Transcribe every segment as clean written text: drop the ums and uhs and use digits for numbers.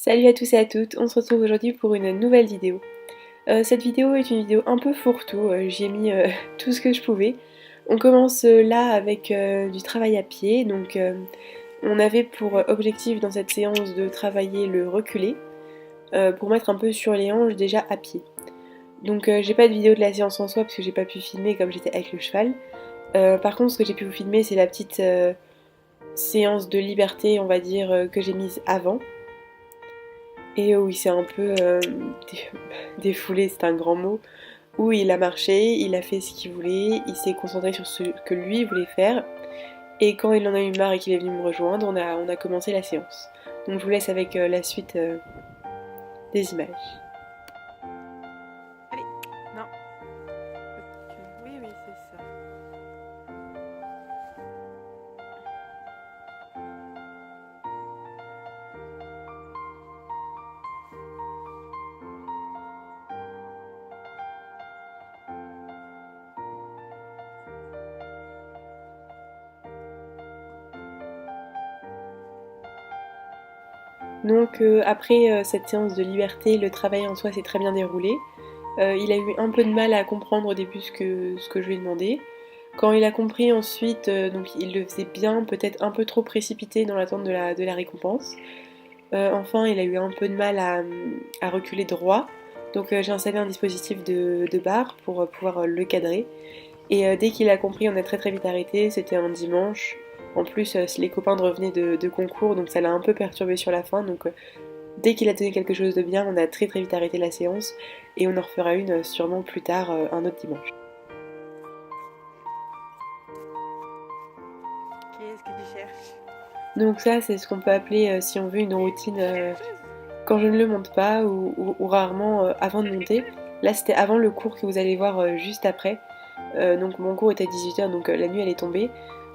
Salut à tous et à toutes, on se retrouve aujourd'hui pour une nouvelle vidéo. Cette vidéo est une vidéo un peu fourre-tout, j'y ai mis tout ce que je pouvais. On commence là avec du travail à pied, donc on avait pour objectif dans cette séance de travailler le reculé, pour mettre un peu sur les hanches déjà à pied. Donc j'ai pas de vidéo de la séance en soi parce que j'ai pas pu filmer comme j'étais avec le cheval. Par contre ce que j'ai pu vous filmer c'est la petite séance de liberté on va dire que j'ai mise avant. Et où il s'est un peu défoulé, c'est un grand mot, où il a marché, il a fait ce qu'il voulait, il s'est concentré sur ce que lui voulait faire, et quand il en a eu marre et qu'il est venu me rejoindre, on a commencé la séance. Donc je vous laisse avec la suite des images. Allez, non. Oui, oui, c'est ça. Donc après cette séance de liberté, le travail en soi s'est très bien déroulé. Il a eu un peu de mal à comprendre au début ce que je lui ai demandé. Quand il a compris ensuite, donc il le faisait bien, peut-être un peu trop précipité dans l'attente de la récompense. Enfin, il a eu un peu de mal à reculer droit. Donc j'ai installé un dispositif de barre pour pouvoir le cadrer. Et dès qu'il a compris, on a très très vite arrêté. C'était un dimanche. En plus, les copains revenaient de concours, donc ça l'a un peu perturbé sur la fin. Donc dès qu'il a donné quelque chose de bien, on a très très vite arrêté la séance. Et on en refera une sûrement plus tard, un autre dimanche. Qu'est-ce que tu cherches? Donc ça, c'est ce qu'on peut appeler, si on veut, une routine quand je ne le monte pas ou rarement avant de monter. Là, c'était avant le cours que vous allez voir juste après. Donc mon cours était à 18h, donc la nuit elle est tombée.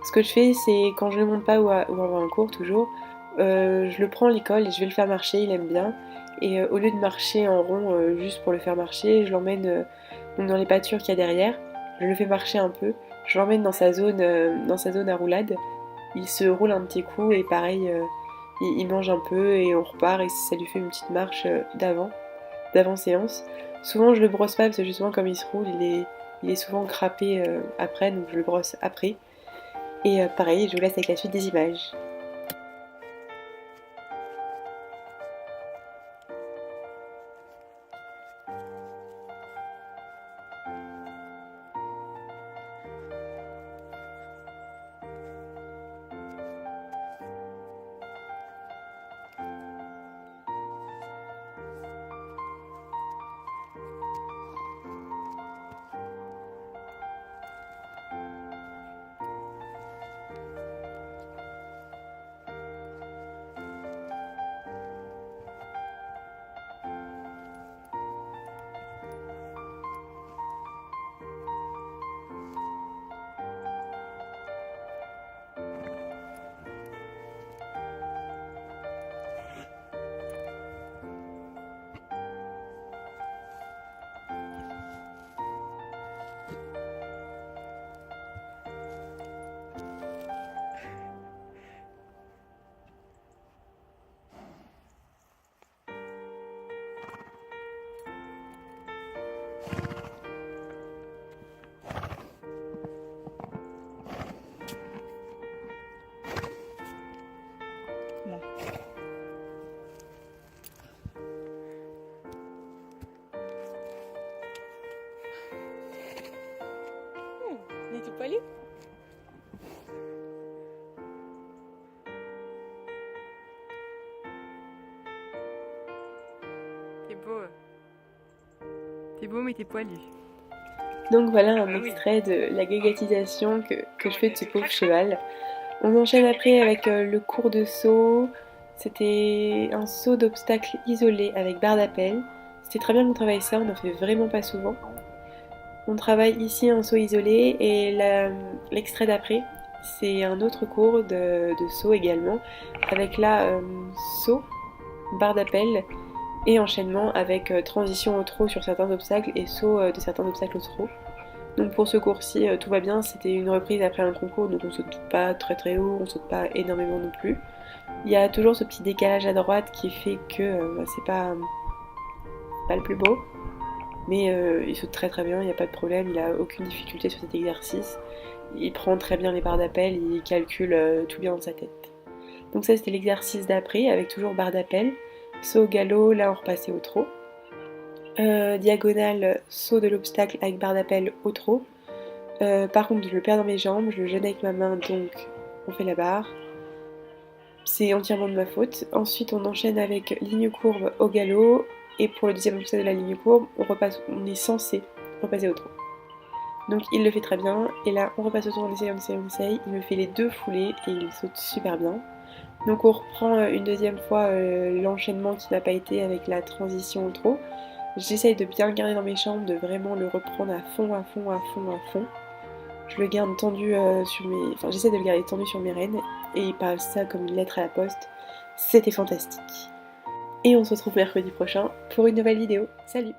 Ce que je fais, c'est quand je ne monte pas ou avant un cours, toujours, je le prends à l'école et je vais le faire marcher, il aime bien. Et au lieu de marcher en rond juste pour le faire marcher, je l'emmène donc dans les pâtures qu'il y a derrière. Je le fais marcher un peu. Je l'emmène dans sa zone à roulade. Il se roule un petit coup et pareil, il mange un peu et on repart et ça lui fait une petite marche d'avant séance. Souvent je le brosse pas parce que justement comme il se roule, il est souvent crapé après, donc je le brosse après. Et pareil, je vous laisse avec la suite des images. Là. N'es-tu pas allé? T'es beau. T'es beau mais t'es poilu. Donc voilà un extrait de la gagatisation que je fais de ce pauvre cheval. On enchaîne après avec le cours de saut. C'était un saut d'obstacle isolé avec barre d'appel. C'était très bien qu'on travaille ça, on n'en fait vraiment pas souvent. On travaille ici un saut isolé et l'extrait d'après, c'est un autre cours de saut également, avec là saut, barre d'appel et enchaînement avec transition au trot sur certains obstacles et saut de certains obstacles au trot. Donc pour ce cours-ci, tout va bien, c'était une reprise après un concours, donc on saute pas très très haut, on saute pas énormément non plus. Il y a toujours ce petit décalage à droite qui fait que c'est pas le plus beau. Mais il saute très très bien, il n'y a pas de problème, il a aucune difficulté sur cet exercice. Il prend très bien les barres d'appel, il calcule tout bien dans sa tête. Donc ça c'était l'exercice d'après avec toujours barre d'appel. Saut au galop, là on repassait au trot. Diagonale, saut de l'obstacle avec barre d'appel au trot. Par contre je le perds dans mes jambes, je le gêne avec ma main donc on fait la barre. C'est entièrement de ma faute. Ensuite on enchaîne avec ligne courbe au galop. Et pour le deuxième obstacle de la ligne courbe, on est censé repasser au trot. Donc il le fait très bien, et là on repasse au trot, on essaye, il me fait les deux foulées et il saute super bien. Donc on reprend une deuxième fois l'enchaînement qui n'a pas été avec la transition au trot. J'essaye de bien le garder dans mes jambes, de vraiment le reprendre à fond, à fond, à fond, à fond. Je le garde tendu j'essaie de le garder tendu sur mes rênes, et il passe ça comme une lettre à la poste. C'était fantastique. Et on se retrouve mercredi prochain pour une nouvelle vidéo. Salut!